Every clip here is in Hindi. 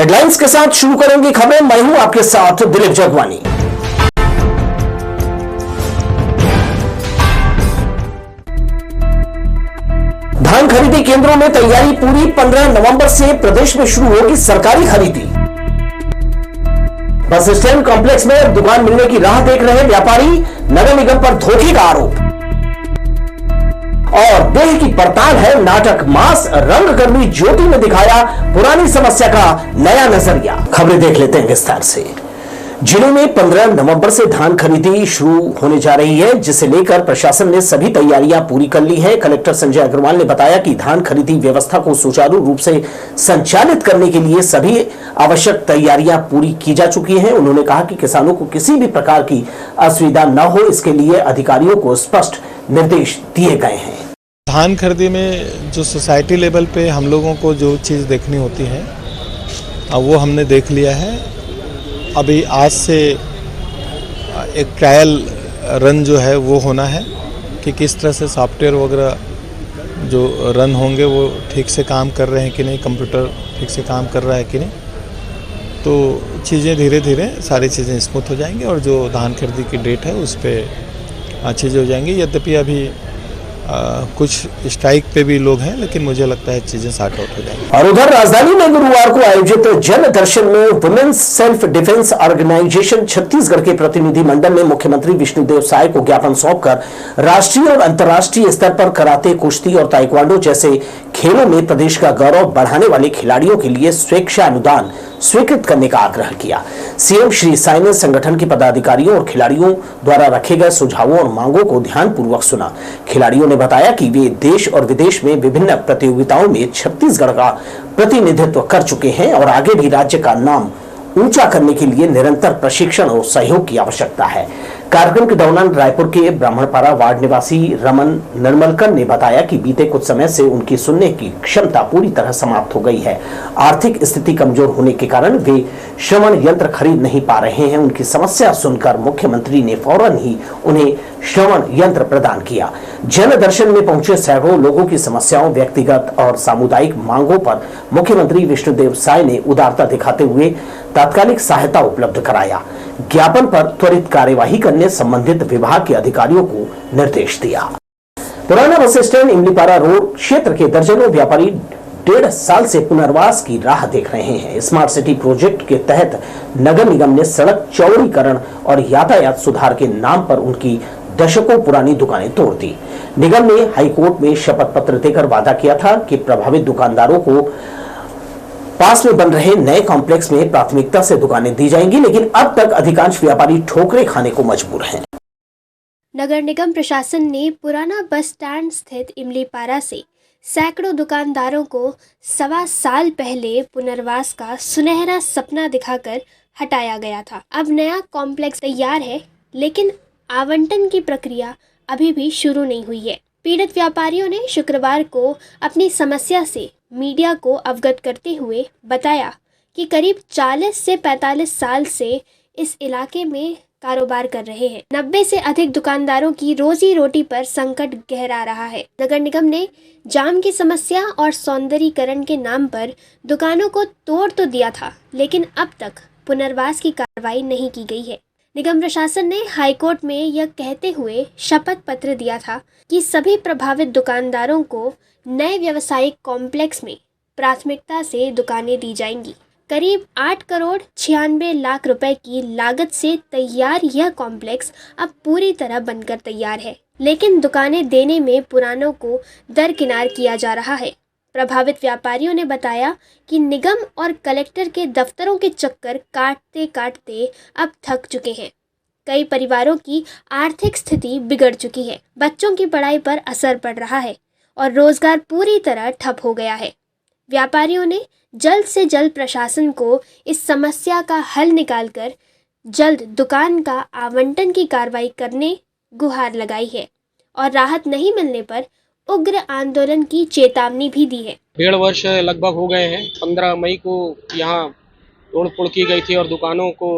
हेडलाइंस के साथ शुरू करेंगे खबरें। मैं हूं आपके साथ दिलीप जगवानी। धान खरीदी केंद्रों में तैयारी पूरी। 15 नवंबर से प्रदेश में शुरू होगी सरकारी खरीदी। बस स्टैंड कॉम्प्लेक्स में दुकान मिलने की राह देख रहे व्यापारी, नगर निगम पर धोखे का आरोप। और देह की पड़ताल है नाटक। मास रंगकर्मी ज्योति ने दिखाया पुरानी समस्या का नया नजरिया। खबरें देख लेते हैं विस्तार से। जिले में 15 नवंबर से धान खरीदी शुरू होने जा रही है, जिसे लेकर प्रशासन ने सभी तैयारियां पूरी कर ली है। कलेक्टर संजय अग्रवाल ने बताया कि धान खरीदी व्यवस्था को सुचारू रूप से संचालित करने के लिए सभी आवश्यक तैयारियां पूरी की जा चुकी हैं। उन्होंने कहा कि किसानों को किसी भी प्रकार की असुविधा न हो, इसके लिए अधिकारियों को स्पष्ट निर्देश दिए गए हैं। धान खरीदी में जो सोसाइटी लेवल पे हम लोगों को जो चीज़ देखनी होती है वो हमने देख लिया है। अभी आज से एक ट्रायल रन जो है वो होना है कि किस तरह से सॉफ्टवेयर वगैरह जो रन होंगे वो ठीक से काम कर रहे हैं कि नहीं, कंप्यूटर ठीक से काम कर रहा है कि नहीं। तो चीज़ें धीरे धीरे सारी चीज़ें स्मूथ हो जाएंगी और जो धान खरीदी की डेट है उस पर चीज़ें हो जाएंगी। यद्यपि अभी कुछ स्ट्राइक पे भी लोग हैं, लेकिन मुझे लगता है चीजें सॉर्ट आउट हो जाएंगी। और उधर राजधानी में गुरुवार को आयोजित जन दर्शन में women's self defence organisation Chhattisgarh के प्रतिनिधि मंडल ने मुख्यमंत्री विष्णुदेव साय को ज्ञापन सौंपकर राष्ट्रीय और अंतर्राष्ट्रीय स्तर पर कराते, कुश्ती और ताइक्वांडो जैसे खेलों में प्रदेश का गौरव बढ़ाने वाले खिलाड़ियों के लिए स्वेच्छा अनुदान स्वीकृत करने का आग्रह किया। सीएम श्री साय ने संगठन के पदाधिकारियों और खिलाड़ियों द्वारा रखे गए सुझावों और मांगों को ध्यानपूर्वक सुना। खिलाड़ियों ने बताया कि वे देश और विदेश में विभिन्न प्रतियोगिताओं में छत्तीसगढ़ का प्रतिनिधित्व कर चुके हैं और आगे भी राज्य का नाम ऊंचा करने के लिए निरंतर प्रशिक्षण और सहयोग की आवश्यकता है। कार्यक्रम के दौरान रायपुर के ब्राह्मणपारा वार्ड निवासी रमन निर्मलकर ने बताया कि बीते कुछ समय से उनकी सुनने की क्षमता पूरी तरह समाप्त हो गई है। आर्थिक स्थिति कमजोर होने के कारण वे श्रवण यंत्र खरीद नहीं पा रहे हैं। उनकी समस्या सुनकर मुख्यमंत्री ने फौरन ही उन्हें श्रवण यंत्र प्रदान किया। जन दर्शन में पहुंचे सैकड़ों लोगों की समस्याओं, व्यक्तिगत और सामुदायिक मांगों पर मुख्यमंत्री विष्णुदेव साय ने उदारता दिखाते हुए तात्कालिक सहायता उपलब्ध कराया। ज्ञापन पर त्वरित कार्यवाही करने संबंधित विभाग के अधिकारियों को निर्देश दिया। पुराना बस स्टैंड इमलीपारा रोड क्षेत्र के दर्जनों व्यापारी 1.5 साल से पुनर्वास की राह देख रहे हैं। स्मार्ट सिटी प्रोजेक्ट के तहत नगर निगम ने सड़क चौड़ीकरण और यातायात सुधार के नाम पर उनकी दशकों पुरानी दुकानें तोड़ दी। निगम ने हाईकोर्ट में शपथ पत्र देकर वादा किया था कि प्रभावित दुकानदारों को पास में बन रहे नए कॉम्प्लेक्स में प्राथमिकता से दुकानें दी जाएंगी, लेकिन अब तक अधिकांश व्यापारी ठोकरें खाने को मजबूर हैं। नगर निगम प्रशासन ने पुराना बस स्टैंड स्थित इमलीपारा से सैकड़ों दुकानदारों को 1.25 साल पहले पुनर्वास का सुनहरा सपना दिखाकर हटाया गया था। अब नया कॉम्प्लेक्स तैयार है, लेकिन आवंटन की प्रक्रिया अभी भी शुरू नहीं हुई है। पीड़ित व्यापारियों ने शुक्रवार को अपनी समस्या से मीडिया को अवगत करते हुए बताया कि करीब 40 से 45 साल से इस इलाके में कारोबार कर रहे हैं। 90 से अधिक दुकानदारों की रोजी रोटी पर संकट गहरा रहा है। नगर निगम ने जाम की समस्या और सौंदर्यीकरण के नाम पर दुकानों को तोड़ तो दिया था, लेकिन अब तक पुनर्वास की कार्रवाई नहीं की गई है। निगम प्रशासन ने हाईकोर्ट में यह कहते हुए शपथ पत्र दिया था कि सभी प्रभावित दुकानदारों को नए व्यावसायिक कॉम्प्लेक्स में प्राथमिकता से दुकानें दी जाएंगी। करीब 8 करोड़ 96 लाख रुपए की लागत से तैयार यह कॉम्प्लेक्स अब पूरी तरह बनकर तैयार है, लेकिन दुकानें देने में पुरानों को दरकिनार किया जा रहा है। प्रभावित व्यापारियों ने बताया कि निगम और कलेक्टर के दफ्तरों के चक्कर काटते काटते अब थक चुके हैं। कई परिवारों की आर्थिक स्थिति बिगड़ चुकी है, बच्चों की पढ़ाई पर असर पड़ रहा है और रोजगार पूरी तरह ठप हो गया है। व्यापारियों ने जल्द से जल्द प्रशासन को इस समस्या का हल निकालकर जल्द दुकान का आवंटन की कार्रवाई करने गुहार लगाई है और राहत नहीं मिलने पर उग्र आंदोलन की चेतावनी भी दी है। 1.5 वर्ष लगभग हो गए हैं। 15 मई को यहाँ तोड़फोड़ की गई थी और दुकानों को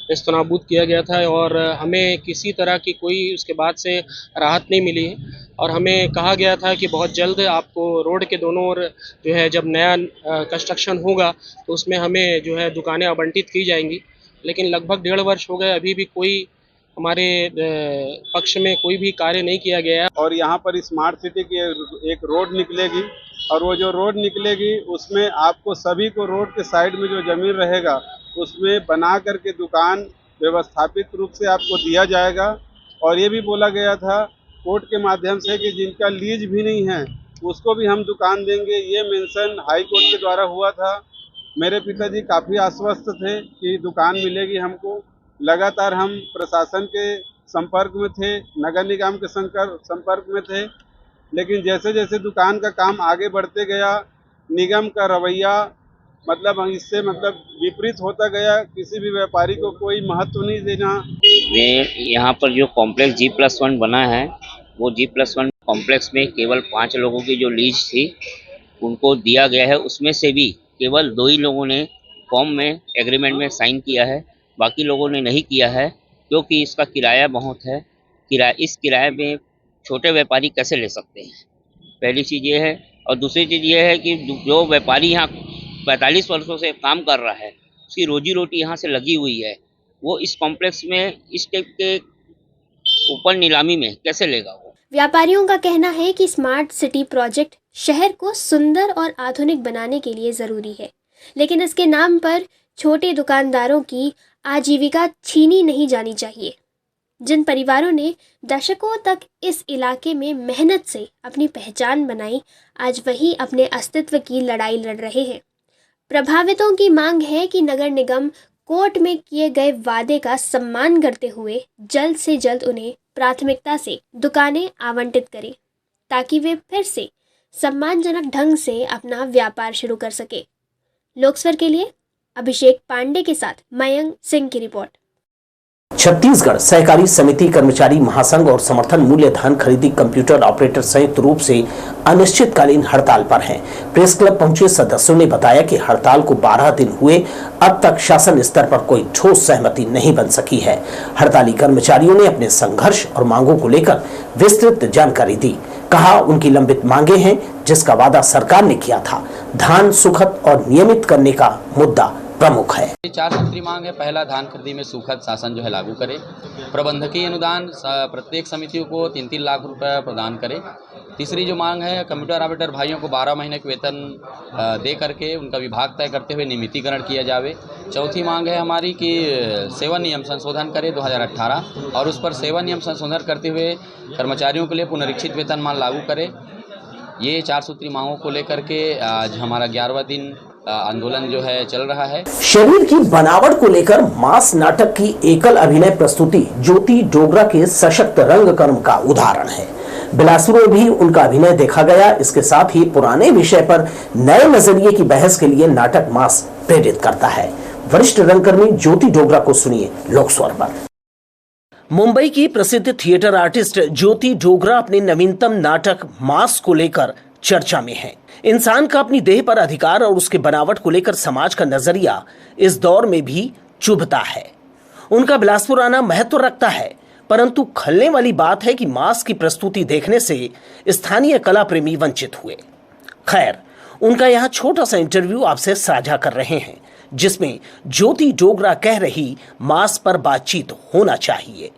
नेस्तनाबूद किया गया था और हमें किसी तरह की कोई उसके बाद से राहत नहीं मिली है। और हमें कहा गया था कि बहुत जल्द आपको रोड के दोनों ओर जो है जब नया कंस्ट्रक्शन होगा तो उसमें हमें जो है दुकानें आवंटित की जाएंगी, लेकिन लगभग 1.5 वर्ष हो गए, अभी भी कोई हमारे पक्ष में कोई भी कार्य नहीं किया गया है। और यहाँ पर स्मार्ट सिटी की एक रोड निकलेगी और वो जो रोड निकलेगी उसमें आपको सभी को रोड के साइड में जो ज़मीन रहेगा उसमें बना करके दुकान व्यवस्थापित रूप से आपको दिया जाएगा। और ये भी बोला गया था कोर्ट के माध्यम से कि जिनका लीज भी नहीं है उसको भी हम दुकान देंगे, ये मेंशन हाई कोर्ट के द्वारा हुआ था। मेरे पिताजी काफ़ी आश्वस्त थे कि दुकान मिलेगी हमको। लगातार हम प्रशासन के संपर्क में थे, नगर निगम के संपर्क में थे, लेकिन जैसे जैसे दुकान का काम आगे बढ़ते गया निगम का रवैया इससे विपरीत होता गया। किसी भी व्यापारी को कोई महत्व नहीं देना। यहाँ पर जो कॉम्प्लेक्स G+1 बना है वो G+1 कॉम्प्लेक्स में केवल 5 लोगों की जो लीज थी उनको दिया गया है। उसमें से भी केवल 2 ही लोगों ने फॉर्म में एग्रीमेंट में साइन किया है, बाकी लोगों ने नहीं किया है क्योंकि इसका किराया बहुत है। इस किराए में छोटे व्यापारी कैसे ले सकते हैं, पहली चीज़ ये है। और दूसरी चीज़ ये है कि जो व्यापारी यहाँ 45 वर्षों से काम कर रहा है उसकी रोजी रोटी यहाँ से लगी हुई है, वो इस कॉम्प्लेक्स में इस टाइप के ऊपर नीलामी में कैसे लेगा वो। व्यापारियों का कहना है कि स्मार्ट सिटी प्रोजेक्ट शहर को सुंदर और आधुनिक बनाने के लिए ज़रूरी है, लेकिन इसके नाम पर छोटे दुकानदारों की आजीविका छीनी नहीं जानी चाहिए। जिन परिवारों ने दशकों तक इस इलाके में मेहनत से अपनी पहचान बनाई, आज वही अपने अस्तित्व की लड़ाई लड़ रहे हैं। प्रभावितों की मांग है कि नगर निगम कोर्ट में किए गए वादे का सम्मान करते हुए जल्द से जल्द उन्हें प्राथमिकता से दुकानें आवंटित करें ताकि वे फिर से सम्मानजनक ढंग से अपना व्यापार शुरू कर सके। लोकस्वर के लिए अभिषेक पांडे के साथ मयंक सिंह की रिपोर्ट। छत्तीसगढ़ सहकारी समिति कर्मचारी महासंघ और समर्थन मूल्य धान खरीदी कंप्यूटर ऑपरेटर संयुक्त रूप से अनिश्चितकालीन हड़ताल पर हैं। प्रेस क्लब पहुंचे सदस्यों ने बताया कि हड़ताल को 12 दिन हुए, अब तक शासन स्तर पर कोई ठोस सहमति नहीं बन सकी है। हड़ताली कर्मचारियों ने अपने संघर्ष और मांगों को लेकर विस्तृत जानकारी दी। कहा उनकी लंबित मांगे हैं जिसका वादा सरकार ने किया था। धान सुखद और नियमित करने का मुद्दा प्रमुख है। 4 सूत्री मांग है। पहला, धान खरीदी में सुखद शासन जो है लागू करे। प्रबंधकीय अनुदान प्रत्येक समितियों को 3-3 लाख रुपए प्रदान करे। तीसरी जो मांग है, कंप्यूटर ऑपरेटर भाइयों को 12 महीने के वेतन दे करके उनका विभाग तय करते हुए नियमितीकरण किया जावे। चौथी मांग है हमारी कि सेवा नियम संशोधन करे 2018 और उस पर सेवा नियम संशोधन करते हुए कर्मचारियों के लिए पुनरीक्षित वेतनमान लागू करे। ये 4 सूत्री मांगों को लेकर के आज हमारा 11वां दिन आंदोलन जो है चल रहा है। शरीर की बनावट को लेकर मास नाटक की एकल अभिनय प्रस्तुति ज्योति डोगरा के सशक्त रंगकर्म का उदाहरण है। बिलासपुर में भी उनका अभिनय देखा गया। इसके साथ ही पुराने विषय पर नए नजरिए की बहस के लिए नाटक मास प्रेरित करता है। वरिष्ठ रंगकर्मी ज्योति डोगरा को सुनिए लोकस्वर पर। मुंबई की प्रसिद्ध थिएटर आर्टिस्ट ज्योति डोगरा अपने नवीनतम नाटक मास को लेकर चर्चा में है। इंसान का अपनी देह पर अधिकार और उसके बनावट को लेकर समाज का नजरिया इस दौर में भी चुभता है। उनका बिलासपुर आना महत्व रखता है, परंतु खलने वाली बात है कि मास की प्रस्तुति देखने से स्थानीय कला प्रेमी वंचित हुए। खैर, उनका यहाँ छोटा सा इंटरव्यू आपसे साझा कर रहे हैं जिसमें ज्योति डोगरा कह रही मास पर बातचीत होना चाहिए।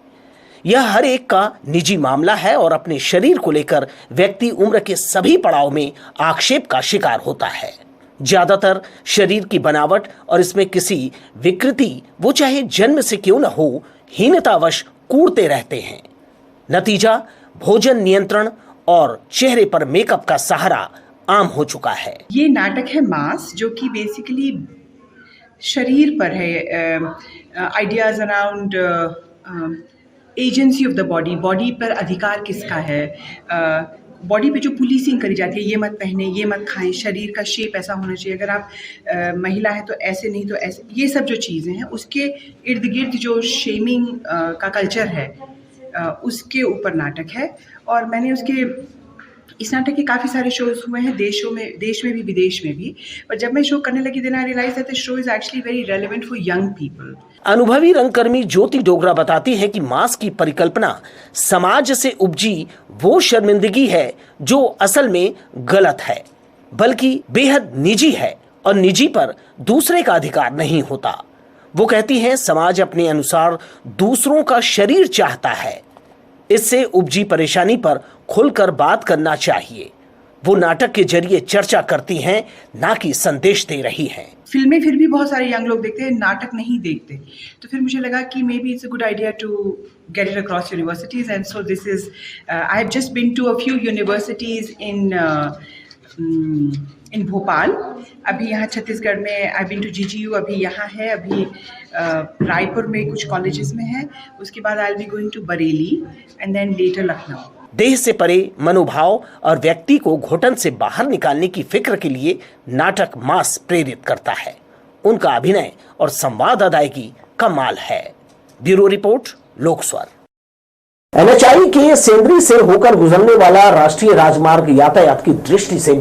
यह हर एक का निजी मामला है और अपने शरीर को लेकर व्यक्ति उम्र के सभी पड़ाव में आक्षेप का शिकार होता है। ज्यादातर शरीर की बनावट और इसमें किसी विकृति, वो चाहे जन्म से क्यों न हो, हीनतावश कूड़ते रहते हैं। नतीजा भोजन नियंत्रण और चेहरे पर मेकअप का सहारा आम हो चुका है। ये नाटक है मास, जो कि बेसिकली शरीर पर है। Ideas around agency of the body, body पर अधिकार किसका है, बॉडी पे जो पुलिसिंग करी जाती है, ये मत पहने, ये मत खाएं, शरीर का शेप ऐसा होना चाहिए, अगर आप महिला है तो ऐसे नहीं तो ऐसे, ये सब जो चीज़ें हैं उसके इर्द गिर्द जो शेमिंग का कल्चर है उसके ऊपर नाटक है। और मैंने उसके इस नाटक के काफ़ी सारे शोज हुए हैं, देश में भी, विदेश में भी। पर जब मैं शो करने लगी, then I realise that the show is actually very relevant for young people. अनुभवी रंगकर्मी ज्योति डोगरा बताती है कि मांस की परिकल्पना समाज से उपजी वो शर्मिंदगी है जो असल में गलत है, बल्कि बेहद निजी है और निजी पर दूसरे का अधिकार नहीं होता। वो कहती हैं समाज अपने अनुसार दूसरों का शरीर चाहता है, इससे उपजी परेशानी पर खुलकर बात करना चाहिए। वो नाटक के जरिए चर्चा करती हैं, ना कि संदेश दे रही हैं। फिल्में फिर भी बहुत सारे यंग लोग देखते हैं, नाटक नहीं देखते। तो फिर मुझे लगा कि maybe it's a good idea to get it across universities, and so this is I have just been to a few universities in Bhopal. अभी यहाँ छत्तीसगढ़ में आई बीन टू GGU, अभी यहाँ है, अभी रायपुर में कुछ कॉलेजेस में है, उसके बाद I will be going to Bareilly and then later Lucknow. देह से परे मनोभाव और व्यक्ति को घुटन से बाहर निकालने की फिक्र के लिए नाटक मास प्रेरित करता है। उनका अभिनय और संवाद अदायगी कमाल है। ब्यूरो रिपोर्ट, लोक स्वर। NHI के सेंद्री से होकर गुजरने वाला राष्ट्रीय राजमार्ग यातायात की दृष्टि से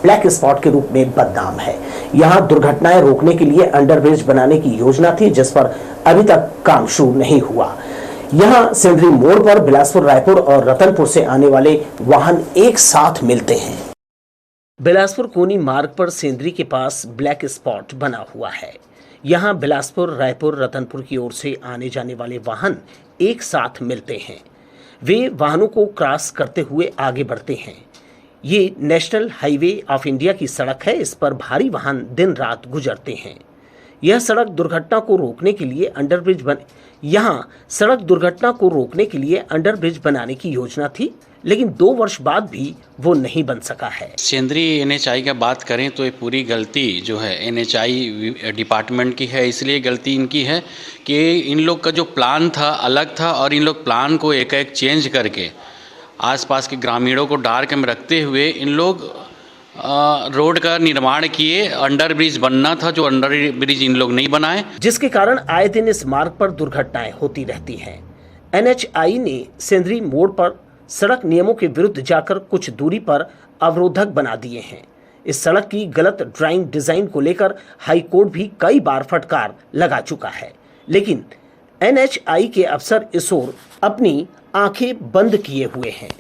ब्लैक स्पॉट के रूप में बदनाम है। यहां दुर्घटनाएं रोकने के लिए अंडरब्रिज बनाने की योजना थी, जिस पर अभी तक काम शुरू नहीं हुआ। यहां सेंद्री मोड़ पर बिलासपुर, रायपुर और रतनपुर से आने वाले वाहन एक साथ मिलते हैं। बिलासपुर कोनी मार्ग पर सेंद्री के पास ब्लैक स्पॉट बना हुआ है। यहां बिलासपुर, रायपुर, रतनपुर की ओर से आने जाने वाले वाहन एक साथ मिलते हैं। वे वाहनों को क्रॉस करते हुए आगे बढ़ते हैं। ये नेशनल हाईवे ऑफ इंडिया की सड़क है। इस पर भारी वाहन दिन रात गुजरते हैं। यह सड़क दुर्घटना को रोकने के लिए अंडरब्रिज बनाने की योजना थी, लेकिन 2 वर्ष बाद भी वो नहीं बन सका है। सेंद्री NHI का बात करें तो ये पूरी गलती जो है NHI डिपार्टमेंट की है। इसलिए गलती इनकी है कि इन लोग का जो प्लान था अलग था, और इन लोग प्लान को एकाएक चेंज करके आसपास के ग्रामीणों को डार्क में रखते हुए इन लोग रोड का निर्माण किए। अंडर ब्रिज बनना था, जो अंडर ब्रिज इन लोग नहीं बनाए, जिसके कारण आए दिन इस मार्ग पर दुर्घटनाएं होती रहती हैं। NHI ने सेंद्री मोड़ पर सड़क नियमों के विरुद्ध जाकर कुछ दूरी पर अवरोधक बना दिए हैं। इस सड़क की गलत ड्राइंग डिजाइन को लेकर हाई कोर्ट भी कई बार फटकार लगा चुका है, लेकिन NHI के अफसर इस ओर अपनी आंखें बंद किए हुए हैं।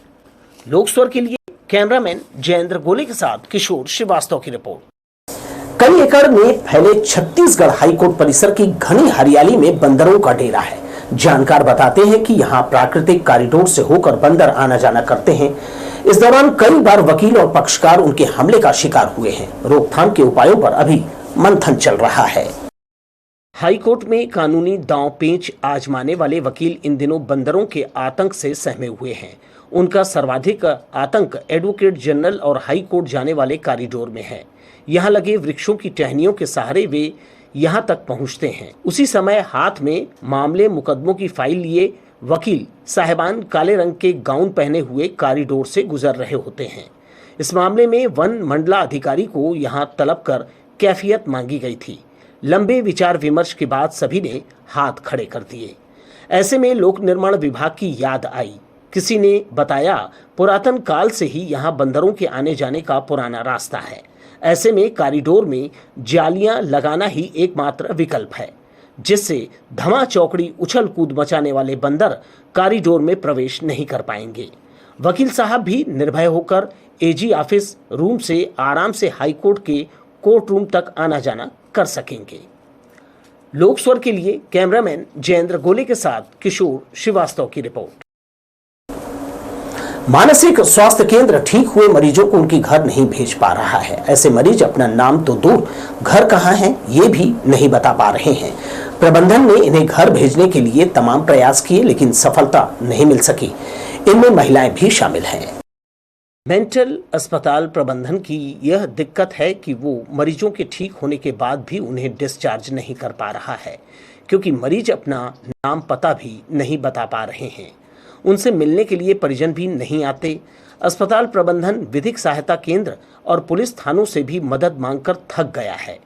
लोक स्वर के लिए कैमरामैन जयेंद्र गोले के साथ किशोर श्रीवास्तव की रिपोर्ट। कई एकड़ में फैले छत्तीसगढ़ हाईकोर्ट परिसर की घनी हरियाली में बंदरों का डेरा है। जानकार बताते हैं कि यहाँ प्राकृतिक कॉरिडोर से होकर बंदर आना जाना करते हैं। इस दौरान कई बार वकील और पक्षकार उनके हमले का शिकार हुए हैं। रोकथाम के उपायों पर अभी मंथन चल रहा है। हाईकोर्ट में कानूनी दांव पेंच आजमाने वाले वकील इन दिनों बंदरों के आतंक से सहमे हुए हैं। उनका सर्वाधिक आतंक एडवोकेट जनरल और हाई कोर्ट जाने वाले कॉरिडोर में है। यहाँ लगे वृक्षों की टहनियों के सहारे वे यहाँ तक पहुँचते हैं। उसी समय हाथ में मामले मुकदमों की फाइल लिए वकील साहिबान काले रंग के गाउन पहने हुए कॉरिडोर से गुजर रहे होते हैं। इस मामले में वन मंडला अधिकारी को यहाँ तलब कर कैफियत मांगी गई थी। लंबे विचार विमर्श के बाद सभी ने हाथ खड़े कर दिए। ऐसे में लोक निर्माण विभाग की याद आई। किसी ने बताया पुरातन काल से ही यहाँ बंदरों के आने जाने का पुराना रास्ता है। ऐसे में कॉरिडोर में जालियां लगाना ही एकमात्र विकल्प है, जिससे धमा चौकड़ी उछल कूद मचाने वाले बंदर कॉरिडोर में प्रवेश नहीं कर पाएंगे। वकील साहब भी निर्भय होकर AG ऑफिस रूम से आराम से हाईकोर्ट के कोर्ट रूम तक आना जाना कर सकेंगे। लोक स्वर के लिए कैमरामैन जयेंद्र गोले के साथ किशोर श्रीवास्तव की रिपोर्ट। मानसिक स्वास्थ्य केंद्र ठीक हुए मरीजों को उनके घर नहीं भेज पा रहा है। ऐसे मरीज अपना नाम तो दूर, घर कहाँ है ये भी नहीं बता पा रहे हैं। प्रबंधन ने इन्हें घर भेजने के लिए तमाम प्रयास किए, लेकिन सफलता नहीं मिल सकी। इनमें महिलाएं भी शामिल हैं। मेंटल अस्पताल प्रबंधन की यह दिक्कत है कि वो मरीजों के ठीक होने के बाद भी उन्हें डिस्चार्ज नहीं कर पा रहा है, क्योंकि मरीज अपना नाम पता भी नहीं बता पा रहे हैं। उनसे मिलने के लिए परिजन भी नहीं आते। अस्पताल प्रबंधन विधिक सहायता केंद्र और पुलिस थानों से भी मदद मांगकर थक गया है।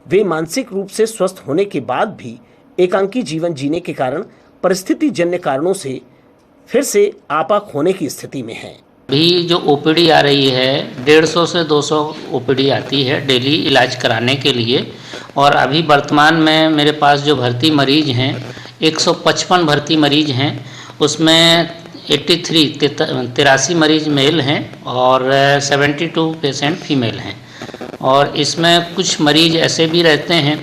वे मानसिक रूप से स्वस्थ होने के बाद भी एकांकी जीवन जीने के कारण परिस्थिति जन्य कारणों से फिर से आपा खोने की स्थिति में हैं। भी जो ओपीडी आ रही है 150 से 200 ओपीडी आती है डेली इलाज कराने के लिए। और अभी वर्तमान में मेरे पास जो भर्ती मरीज हैं 155 भर्ती मरीज हैं, उसमें 83 मरीज मेल हैं और 72 पेशेंट फीमेल हैं। और इसमें कुछ मरीज ऐसे भी रहते हैं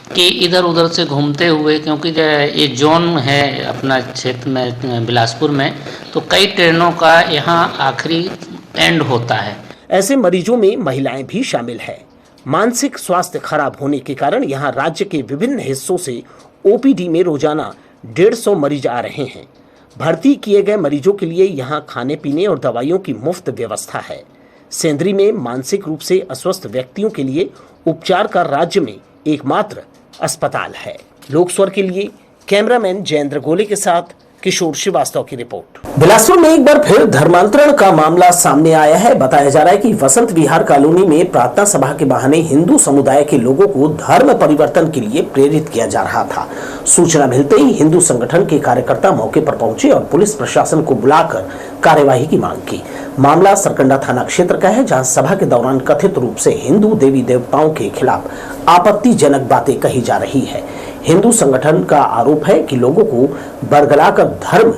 कि इधर उधर से घूमते हुए, क्योंकि ये जोन है अपना क्षेत्र में बिलासपुर में, तो कई ट्रेनों का यहाँ आखिरी एंड होता है। ऐसे मरीजों में महिलाएं भी शामिल हैं। मानसिक स्वास्थ्य खराब होने के कारण यहाँ राज्य के विभिन्न हिस्सों से ओपीडी में रोजाना 150 मरीज आ रहे हैं। भर्ती किए गए मरीजों के लिए यहाँ खाने पीने और दवाइयों की मुफ्त व्यवस्था है। सेंद्री में मानसिक रूप से अस्वस्थ व्यक्तियों के लिए उपचार का राज्य में एकमात्र अस्पताल है। लोकस्वर के लिए कैमरामैन जयेंद्र गोले के साथ किशोर श्रीवास्तव की रिपोर्ट। बिलासपुर में एक बार फिर धर्मांतरण का मामला सामने आया है। बताया जा रहा है कि वसंत विहार कॉलोनी में प्रार्थना सभा के बहाने हिंदू समुदाय के लोगों को धर्म परिवर्तन के लिए प्रेरित किया जा रहा था। सूचना मिलते ही हिंदू संगठन के कार्यकर्ता मौके पर पहुंचे और पुलिस प्रशासन को बुलाकर कार्यवाही की मांग की। मामला सरकंडा थाना क्षेत्र का है, जहां सभा के दौरान कथित रूप से हिंदू देवी देवताओं के खिलाफ आपत्तिजनक बातें कही जा रही है। हिंदू संगठन का आरोप है कि लोगों को बरगलाकर धर्म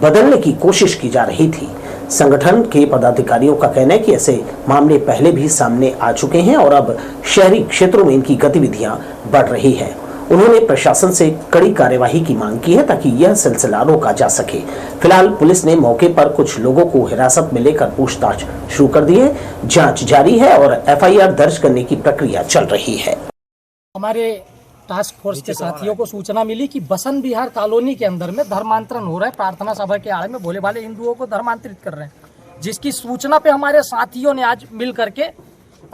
बदलने की कोशिश की जा रही थी। संगठन के पदाधिकारियों का कहना है कि ऐसे मामले पहले भी सामने आ चुके हैं और अब शहरी क्षेत्रों में इनकी गतिविधियां बढ़ रही है। उन्होंने प्रशासन से कड़ी कार्यवाही की मांग की है ताकि यह सिलसिला रोका जा सके। फिलहाल पुलिस ने मौके पर कुछ लोगों को हिरासत में लेकर पूछताछ शुरू कर दी है। जांच जारी है और एफआईआर दर्ज करने की प्रक्रिया चल रही है। हमारे टास्क फोर्स के साथियों को सूचना मिली कि बसंत विहार कॉलोनी के अंदर में धर्मांतरण हो रहा है। प्रार्थना सभा के आड़ में भोले भाले हिंदुओं को धर्मांतरित कर रहे हैं, जिसकी सूचना पे हमारे साथियों ने आज मिल करके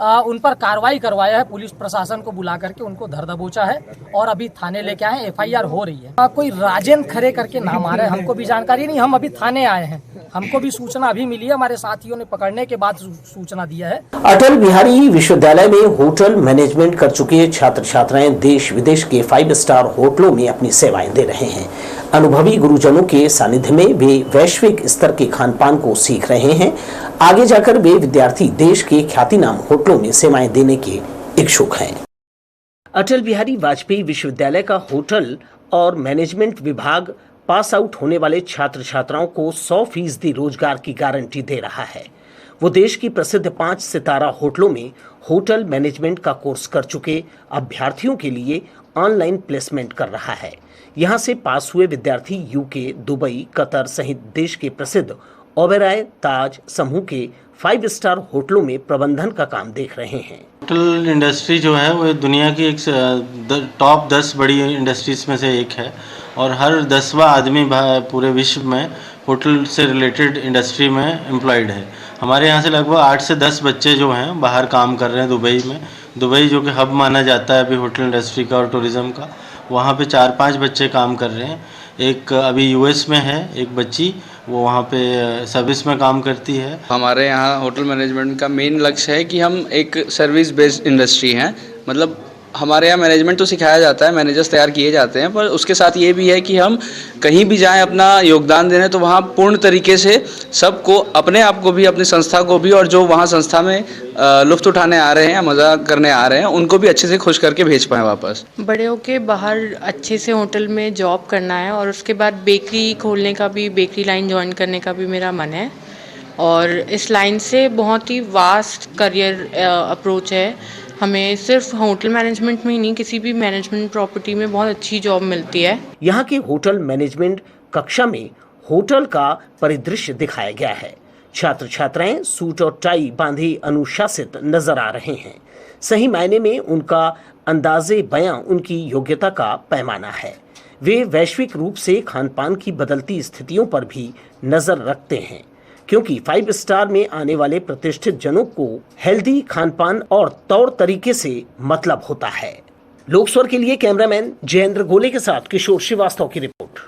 उन पर कार्रवाई करवाया है। पुलिस प्रशासन को बुला करके उनको धर दबोचा है और अभी थाने लेके आए हैं। एफआईआर हो रही है। कोई राजेंद्र खरे करके नाम आ रहा है, हमको भी जानकारी नहीं, हम अभी थाने आए हैं। हमको भी सूचना अभी मिली है, हमारे साथियों ने पकड़ने के बाद सूचना दिया है। अटल बिहारी विश्वविद्यालय में होटल मैनेजमेंट कर चुके छात्र छात्राएं देश विदेश के 5 स्टार होटलों में अपनी सेवाएं दे रहे हैं। अनुभवी गुरुजनों के सानिध्य में वे वैश्विक स्तर के खान पान को सीख रहे हैं। आगे जाकर वे विद्यार्थी देश के ख्यातिनाम होटलों में सेवाएं देने के इच्छुक हैं। अटल बिहारी वाजपेयी विश्वविद्यालय का होटल और मैनेजमेंट विभाग पास आउट होने वाले छात्र छात्राओं को 100% रोजगार की गारंटी दे रहा है। वो देश की प्रसिद्ध 5 सितारा होटलों में होटल मैनेजमेंट का कोर्स कर चुके अभ्यर्थियों के लिए ऑनलाइन प्लेसमेंट कर रहा है। यहाँ से पास हुए विद्यार्थी यूके, दुबई, कतर सहित देश के प्रसिद्ध ओबेरॉय, ताज समूह के 5 स्टार होटलों में प्रबंधन का काम देख रहे हैं। होटल इंडस्ट्री जो है वो दुनिया की एक टॉप 10 बड़ी इंडस्ट्रीज में से एक है और हर 10वां आदमी पूरे विश्व में होटल से रिलेटेड इंडस्ट्री में एम्प्लॉयड है। हमारे यहाँ से लगभग 8 से 10 बच्चे जो हैं बाहर काम कर रहे हैं दुबई में। दुबई जो कि हब माना जाता है अभी होटल इंडस्ट्री का और टूरिज़्म का, वहाँ पे 4-5 बच्चे काम कर रहे हैं। एक अभी यूएस में है एक बच्ची, वो वहाँ पे सर्विस में काम करती है। हमारे यहाँ होटल मैनेजमेंट का मेन लक्ष्य है कि हम एक सर्विस बेस्ड इंडस्ट्री हैं। मतलब हमारे यहाँ मैनेजमेंट तो सिखाया जाता है, मैनेजर्स तैयार किए जाते हैं, पर उसके साथ ये भी है कि हम कहीं भी जाएं अपना योगदान देने तो वहाँ पूर्ण तरीके से सबको, अपने आप को भी, अपनी संस्था को भी, और जो वहाँ संस्था में लुत्फ़ उठाने आ रहे हैं, मज़ा करने आ रहे हैं, उनको भी अच्छे से खुश करके भेज पाएँ वापस। बड़े होके बाहर अच्छे से होटल में जॉब करना है और उसके बाद बेकरी खोलने का भी, बेकरी लाइन ज्वाइन करने का भी मेरा मन है। और इस लाइन से बहुत ही वास्ट करियर अप्रोच है। हमें सिर्फ होटल मैनेजमेंट में ही नहीं, किसी भी मैनेजमेंट प्रॉपर्टी में बहुत अच्छी जॉब मिलती है। यहाँ के होटल मैनेजमेंट कक्षा में होटल का परिदृश्य दिखाया गया है। छात्र छात्राएं सूट और टाई बांधे अनुशासित नजर आ रहे हैं। सही मायने में उनका अंदाजे बयां उनकी योग्यता का पैमाना है। वे वैश्विक रूप से खान पान की बदलती स्थितियों पर भी नजर रखते हैं, क्योंकि 5 स्टार में आने वाले प्रतिष्ठित जनों को हेल्दी खान पान और तौर तरीके से मतलब होता है। लोकस्वर के लिए कैमरामैन जयेंद्र गोले के साथ किशोर श्रीवास्तव की रिपोर्ट।